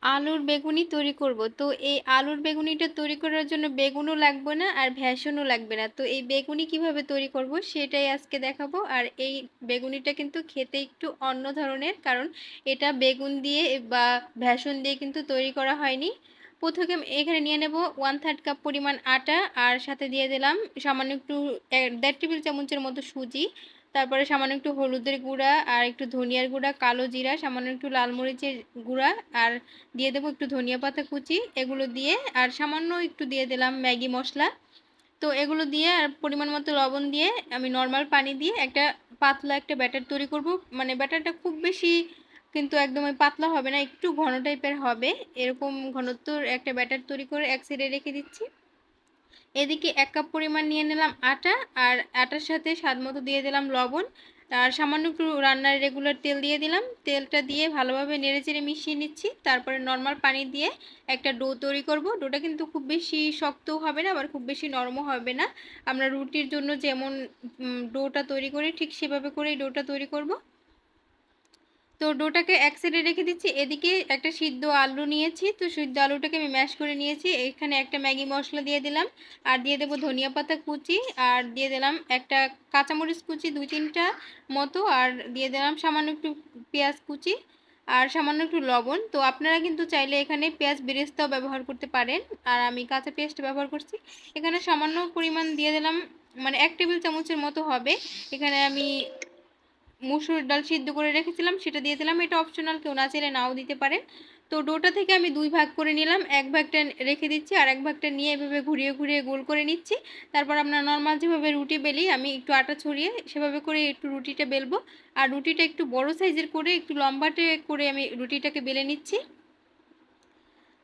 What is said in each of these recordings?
আলুর বেগুনি তৈরি করব। তো এই আলুর বেগুনিটা তৈরি করার জন্য বেগুনও লাগবে না আর ভেষণও লাগবে না। তো এই বেগুনি কিভাবে তৈরি করব সেটাই আজকে দেখাবো। আর এই বেগুনিটা কিন্তু খেতে একটু অন্য ধরনের, কারণ এটা বেগুন দিয়ে বা ভেষণ দিয়ে কিন্তু তৈরি করা হয়নি। প্রথমে এখানে নিয়ে নেব 1/3 কাপ পরিমাণ আটা, আর সাথে দিয়ে দিলাম সামান্য একটু 1.5 টেবিল চামচের মতো সুজি। তারপরে সামান্য একটু হলুদের গুঁড়া আর একটু ধনিয়ার গুঁড়া, কালো জিরা, সামান্য একটু লাল মরিচের গুঁড়া, আর দিয়ে দেবো একটু ধনিয়া পাতা কুচি। এগুলো দিয়ে আর সামান্য একটু দিয়ে দিলাম ম্যাগি মশলা। তো এগুলো দিয়ে আর পরিমাণ মতো লবণ দিয়ে আমি নর্মাল পানি দিয়ে একটা পাতলা একটা ব্যাটার তৈরি করব। মানে ব্যাটারটা খুব বেশি কিন্তু একদমই পাতলা হবে না, একটু ঘন টাইপের হবে। এরকম ঘনত্বর একটা ব্যাটার তৈরি করে এক সাইডে রেখে দিচ্ছি। এদিকে 1 কাপ পরিমাণ নিয়ে নিলাম আটা, আর আটার সাথে স্বাদ মতো দিয়ে দিলাম লবণ, আর সামান্য একটু রান্নার রেগুলার তেল দিয়ে দিলাম। তেলটা দিয়ে ভালোভাবে নেড়েচেড়ে মিশিয়ে নিচ্ছি। তারপরে নর্মাল পানি দিয়ে একটা ডো তৈরি করব। ডোটা কিন্তু খুব বেশি শক্তও হবে না, আবার খুব বেশি নরমও হবে না। আমরা রুটির জন্য যেমন ডোটা তৈরি করি ঠিক সেভাবে করেই ডোটা তৈরি করব। তো ডোটাকে এক সাইডে রেখে দিচ্ছি। এদিকে একটা সিদ্ধ আলু নিয়েছি, তো সিদ্ধ আলুটাকে আমি ম্যাশ করে নিয়েছি। এখানে একটা ম্যাগি মশলা দিয়ে দিলাম, আর দিয়ে দেবো ধনিয়া পাতা কুচি, আর দিয়ে দিলাম একটা কাঁচামরিচ কুচি 2-3টা মতো, আর দিয়ে দিলাম সামান্য একটু পেঁয়াজ কুচি, আর সামান্য একটু লবণ। তো আপনারা কিন্তু চাইলে এখানে পেঁয়াজ বেরেস্তাও ব্যবহার করতে পারেন, আর আমি কাঁচা পেঁয়াজটা ব্যবহার করছি। এখানে সামান্য পরিমাণ দিয়ে দিলাম, মানে 1 টেবিল চামচের মতো হবে। এখানে আমি মসুর ডাল সিদ্ধ করে রেখেছিলাম, সেটা দিয়ে দিলাম। এটা অপশনাল, কেউ না চাইলে নাও দিতে পারেন। তো ডোটা থেকে আমি 2 ভাগ করে নিলাম, এক ভাগটা রেখে দিচ্ছি আর এক ভাগটা নিয়ে এভাবে ঘুরিয়ে ঘুরিয়ে গোল করে নিচ্ছি। তারপর আমরা নর্মাল যেভাবে রুটি বেলি, আমি একটু আটা ছড়িয়ে সেভাবে করে একটু রুটিটা বেলবো। আর রুটিটা একটু বড় সাইজের করে একটু লম্বাটে করে আমি রুটিটাকে বেলে নিচ্ছি।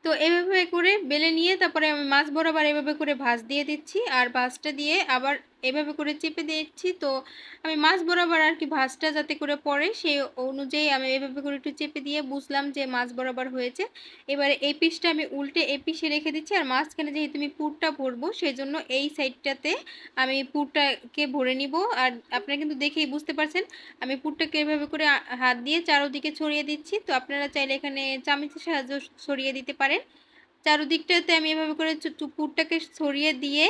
তো এভাবে করে বেলে নিয়ে তারপরে আমি মাছ বরাবর এভাবে করে ভাঁজ দিয়ে দিচ্ছি, আর ভাঁজটা দিয়ে আবার এভাবে করে চেপে দিচ্ছি। তো আমি মাছ বরাবর আর কি ভাঁজটা যাতে করে পড়ে সেই অনুযায়ী আমি এভাবে করে একটু চেপে দিয়ে বুঝলাম যে মাছ বরাবর হয়েছে। এবারে এই পিসটা আমি উল্টে এই পিসে রেখে দিচ্ছি, আর মাঝখানে যেহেতু আমি পুরটা ভরবো সেই জন্য এই সাইডটাতে আমি পুরটাকে ভরে নিব। আর আপনারা কিন্তু দেখেই বুঝতে পারছেন আমি পুরটাকে এভাবে করে হাত দিয়ে চারোদিকে ছড়িয়ে দিচ্ছি। তো আপনারা চাইলে এখানে চামচের সাহায্যে ছড়িয়ে দিতে পারেন। চারদিকটাতে আমি এভাবে করে পুরটাকে ছড়িয়ে দিয়ে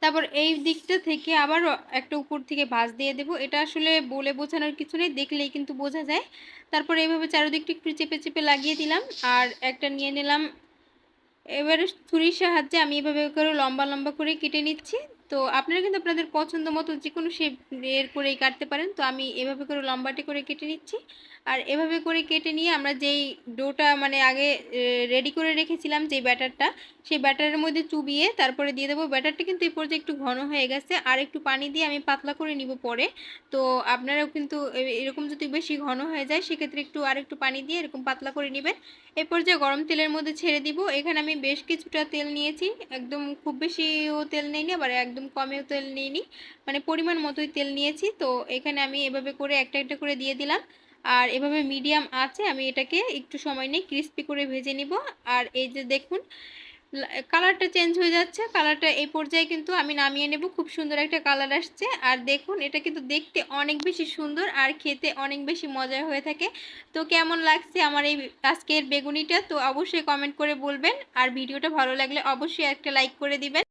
তারপর এই দিকটা থেকে আবার একটা উপর থেকে ভাঁজ দিয়ে দেব। এটা আসলে বলে বোঝানোর কিছু নেই, দেখলেই কিন্তু বোঝা যায়। তারপর এইভাবে চারদিকটা একটু চেপে চেপে লাগিয়ে দিলাম, আর একটা নিয়ে নিলাম। এবারে ছুরির সাহায্যে আমি এভাবে করে লম্বা লম্বা করে কেটে নিচ্ছি। তো আপনারা কিন্তু আপনাদের পছন্দ মতো যে কোনো শেপ এর করেই কাটতে পারেন। তো আমি এভাবে করে লম্বাটে করে কেটে নিচ্ছি। আর এভাবে করে কেটে নিয়ে আমরা যেই ডোটা মানে আগে রেডি করে রেখেছিলাম যেই ব্যাটারটা, সেই ব্যাটারের মধ্যে চুবিয়ে তারপরে দিয়ে দেবো। ব্যাটারটা কিন্তু এই পর্যায়ে একটু ঘন হয়ে গেছে, আর একটু পানি দিয়ে আমি পাতলা করে নিব পরে। তো আপনারাও কিন্তু এরকম যদি বেশি ঘন হয়ে যায় সেক্ষেত্রে একটু আর একটু পানি দিয়ে এরকম পাতলা করে নেবেন। এই পর্যায়ে গরম তেলের মধ্যে ছেড়ে দিব। এখানে আমি বেশ কিছুটা তেল নিয়েছি, একদম খুব বেশিও তেল নিইনি আবার একদম কমেও তেল নিইনি, মানে পরিমাণ মতোই তেল নিয়েছি। তো এখানে আমি এভাবে করে একটা একটা করে দিয়ে দিলাম, আর এভাবে মিডিয়াম আছে আমি এটাকে একটু সময় নিয়ে ক্রিস্পি করে ভেজে নিব। আর এই যে দেখুন কালারটা চেঞ্জ হয়ে যাচ্ছে, কালারটা এই পর্যায়ে কিন্তু আমি নামিয়ে নেব। খুব সুন্দর একটা কালার আসছে, আর দেখুন এটা কিন্তু দেখতে অনেক বেশি সুন্দর আর খেতে অনেক বেশি মজার হয়ে থাকে। তো কেমন লাগছে আমার এই আজকের বেগুনিটা, তো অবশ্যই কমেন্ট করে বলবেন, আর ভিডিওটা ভালো লাগলে অবশ্যই একটা লাইক করে দিবেন।